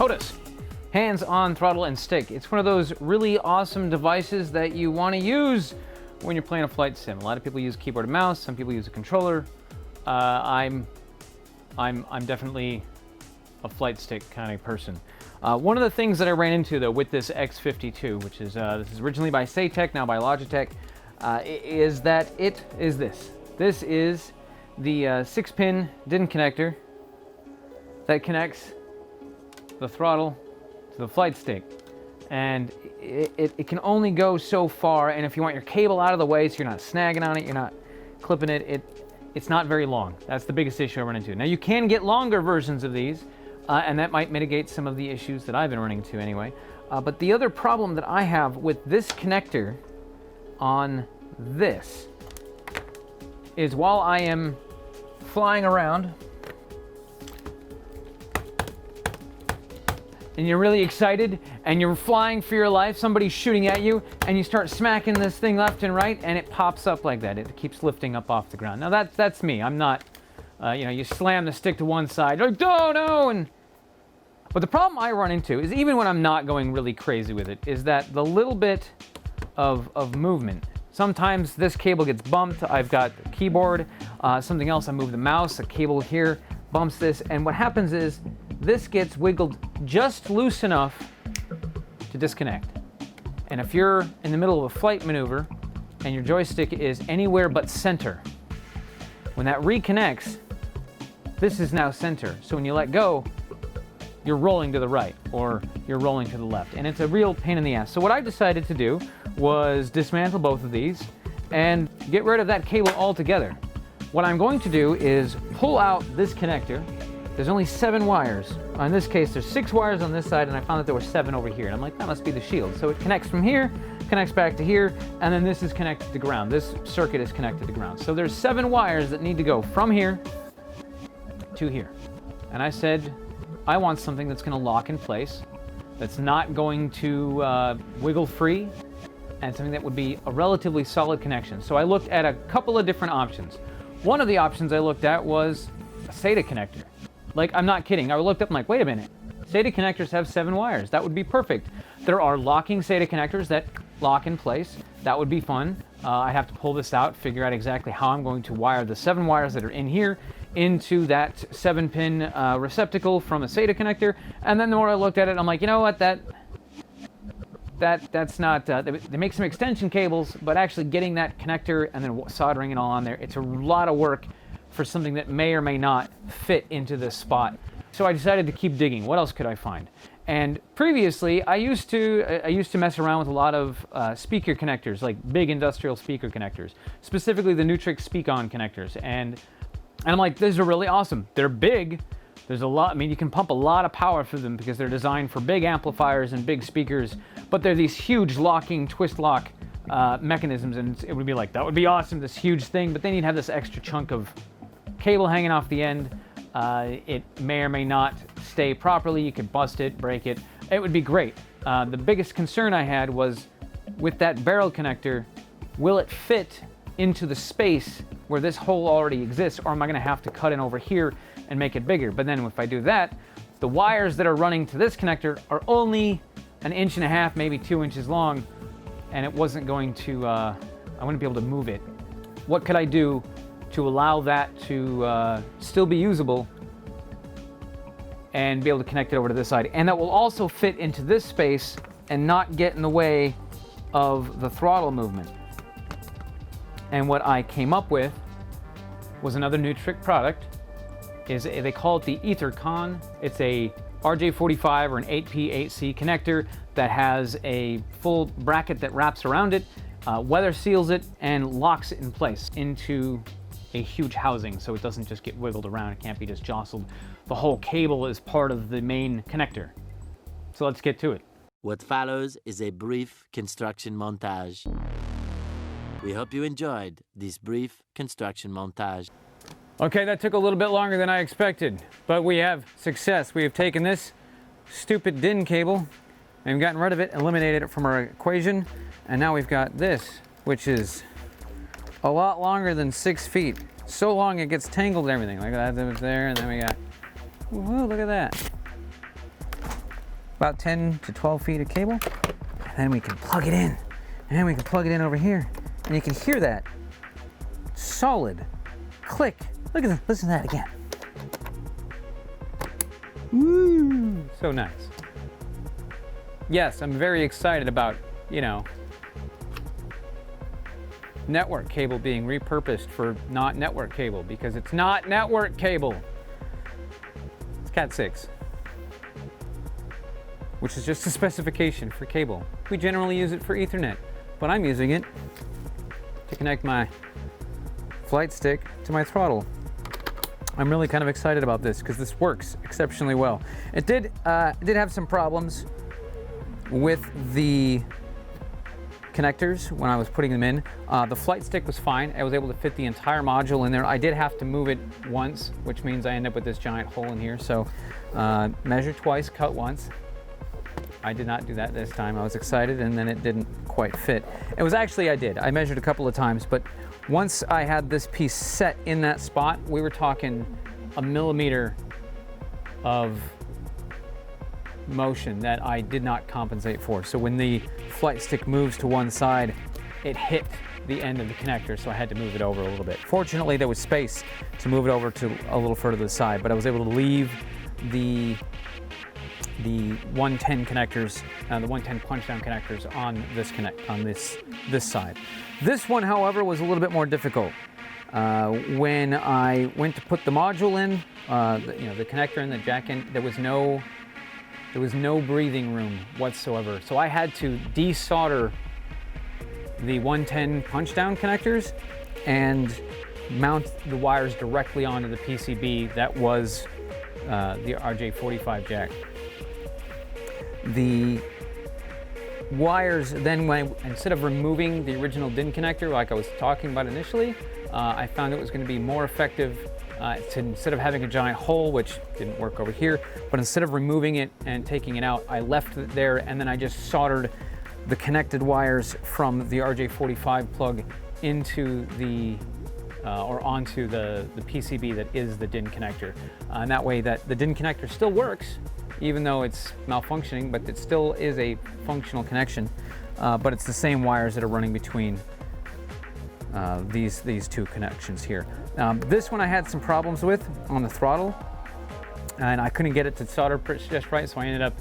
HOTAS, hands-on throttle and stick. It's one of those really awesome devices that you want to use when you're playing a flight sim. A lot of people use keyboard and mouse, some people use a controller. I'm definitely a flight stick kind of person. One of the things that I ran into though with this X52, which is this is originally by Sata, now by Logitech, is that it is this. This is the 6-pin DIN connector that connects the throttle to the flight stick, and it can only go so far. And if you want your cable out of the way so you're not snagging on it, you're not clipping it, it's not very long. That's the biggest issue I run into. Now you can get longer versions of these, and that might mitigate some of the issues that I've been running into anyway. But the other problem that I have with this connector on this is while I am flying around and you're really excited and you're flying for your life, somebody's shooting at you, and you start smacking this thing left and right, and it pops up like that. It keeps lifting up off the ground. Now that's me. I'm not, you know, you slam the stick to one side, you're like, oh no! But the problem I run into is, even when I'm not going really crazy with it, is that the little bit of movement. Sometimes this cable gets bumped. I've got the keyboard, something else, I move the mouse, a cable here bumps this, and what happens is this gets wiggled just loose enough to disconnect. And if you're in the middle of a flight maneuver and your joystick is anywhere but center, when that reconnects, this is now center. So when you let go, you're rolling to the right or you're rolling to the left, and it's a real pain in the ass. So what I decided to do was dismantle both of these and get rid of that cable altogether. What I'm going to do is pull out this connector. There's only 7 wires. In this case, there's 6 wires on this side, and I found that there were 7 over here. And I'm like, that must be the shield. So it connects from here, connects back to here, and then this is connected to ground. This circuit is connected to ground. So there's 7 wires that need to go from here to here. And I said, I want something that's gonna lock in place, that's not going to wiggle free, and something that would be a relatively solid connection. So I looked at a couple of different options. One of the options I looked at was a Sata connector. Like, I'm not kidding. I looked up and like, wait a minute. Sata connectors have 7 wires. That would be perfect. There are locking Sata connectors that lock in place. That would be fun. I have to pull this out, figure out exactly how I'm going to wire the 7 wires that are in here into that 7-pin receptacle from a Sata connector. And then the more I looked at it, I'm like, you know what, that's not, they make some extension cables, but actually getting that connector and then soldering it all on there, it's a lot of work for something that may or may not fit into this spot. So I decided to keep digging. What else could I find? And previously, I used to mess around with a lot of speaker connectors, like big industrial speaker connectors, specifically the Nutrix Speak-On connectors. And I'm like, these are really awesome. They're big. There's a lot, I mean, you can pump a lot of power through them because they're designed for big amplifiers and big speakers, but they're these huge locking, twist lock mechanisms, and it would be like, that would be awesome, this huge thing, but then you'd have this extra chunk of cable hanging off the end. It may or may not stay properly. You could bust it, break it. It would be great. The biggest concern I had was with that barrel connector, will it fit into the space where this hole already exists, or am I gonna have to cut in over here and make it bigger? But then if I do that, the wires that are running to this connector are only 1.5 inches, maybe 2 inches long, and it wasn't going to, I wouldn't be able to move it. What could I do to allow that to still be usable and be able to connect it over to this side? And that will also fit into this space and not get in the way of the throttle movement. And what I came up with was another Nutrix product. They call it the Ethercon. It's a RJ45 or an 8P8C connector that has a full bracket that wraps around it, weather seals it, and locks it in place into a huge housing so it doesn't just get wiggled around. It can't be just jostled. The whole cable is part of the main connector. So let's get to it. What follows is a brief construction montage. We hope you enjoyed this brief construction montage. Okay, that took a little bit longer than I expected, but we have success. We have taken this stupid DIN cable and gotten rid of it, eliminated it from our equation, and now we've got this, which is a lot longer than 6 feet. So long it gets tangled and everything. Like that was there, and then we got, whoa, look at that. about 10 to 12 feet of cable, and then we can plug it in, and then we can plug it in over here, and you can hear that solid click. Look at this, listen to that again. Woo, so nice. Yes, I'm very excited about, network cable being repurposed for not network cable, because it's not network cable. It's Cat 6, which is just a specification for cable. We generally use it for Ethernet, but I'm using it to connect my flight stick to my throttle. I'm really kind of excited about this because this works exceptionally well. It did have some problems with the connectors when I was putting them in. The flight stick was fine. I was able to fit the entire module in there. I did have to move it once, which means I end up with this giant hole in here. So measure twice, cut once. I did not do that this time. I was excited, and then it didn't quite fit. It was actually, I measured a couple of times, but once I had this piece set in that spot, we were talking a millimeter of motion that I did not compensate for. So when the flight stick moves to one side, it hit the end of the connector, so I had to move it over a little bit. Fortunately, there was space to move it over to a little further to the side, but I was able to leave the 110 connectors, the 110 punch-down connectors on this side. This one, however, was a little bit more difficult. When I went to put the module in, the connector and the jack in, there was no breathing room whatsoever. So I had to desolder the 110 punch-down connectors and mount the wires directly onto the PCB that was the RJ45 jack. The wires then, instead of removing the original DIN connector like I was talking about initially, I found it was going to be more effective instead of having a giant hole, which didn't work over here, but instead of removing it and taking it out, I left it there, and then I just soldered the connected wires from the RJ45 plug into onto the PCB that is the DIN connector. And that way that the DIN connector still works, even though it's malfunctioning, but it still is a functional connection. But it's the same wires that are running between these two connections here. This one I had some problems with on the throttle, and I couldn't get it to solder just right, so I ended up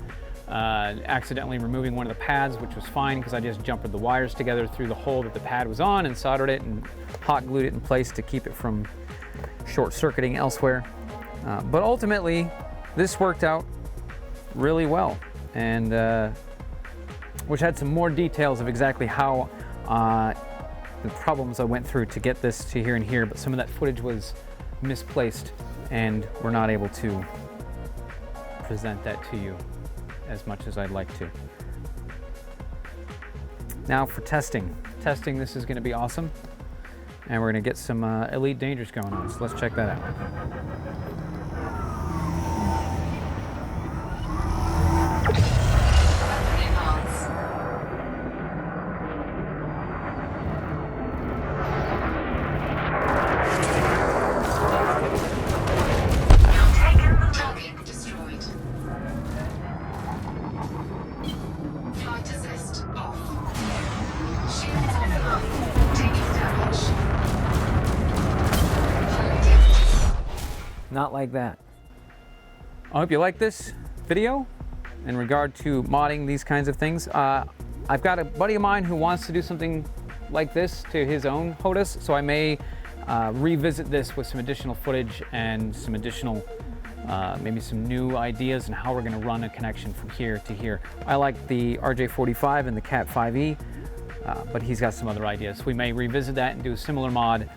accidentally removing one of the pads, which was fine because I just jumpered the wires together through the hole that the pad was on and soldered it and hot glued it in place to keep it from short-circuiting elsewhere. But ultimately, this worked out really well, and which had some more details of exactly how the problems I went through to get this to here and here, but some of that footage was misplaced and we're not able to present that to you as much as I'd like to. Now for testing. Testing, this is going to be awesome, and we're going to get some Elite Dangerous going on, so let's check that out. Not like that. I hope you like this video in regard to modding these kinds of things. I've got a buddy of mine who wants to do something like this to his own HOTAS, so I may revisit this with some additional footage and some additional, maybe some new ideas on how we're going to run a connection from here to here. I like the RJ45 and the Cat 5e, but he's got some other ideas. We may revisit that and do a similar mod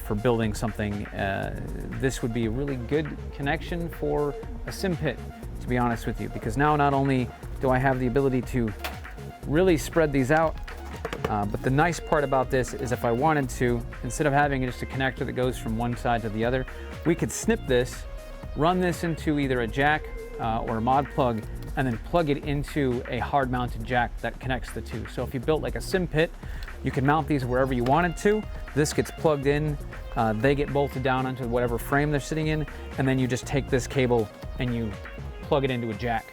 for building something. This would be a really good connection for a sim pit, to be honest with you, because now not only do I have the ability to really spread these out, but the nice part about this is if I wanted to, instead of having just a connector that goes from one side to the other, we could snip this, run this into either a jack or a mod plug, and then plug it into a hard mounted jack that connects the two. So if you built like a sim pit, you can mount these wherever you wanted to. This gets plugged in, they get bolted down onto whatever frame they're sitting in, and then you just take this cable and you plug it into a jack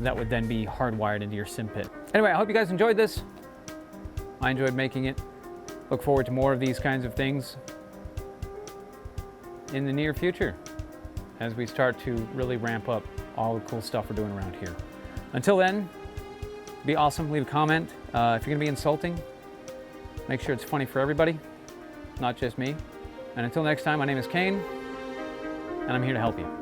that would then be hardwired into your sim pit. Anyway, I hope you guys enjoyed this. I enjoyed making it. Look forward to more of these kinds of things in the near future as we start to really ramp up all the cool stuff we're doing around here. Until then, be awesome, leave a comment. If you're gonna be insulting, make sure it's funny for everybody, not just me. And until next time, my name is Qain, and I'm here to help you.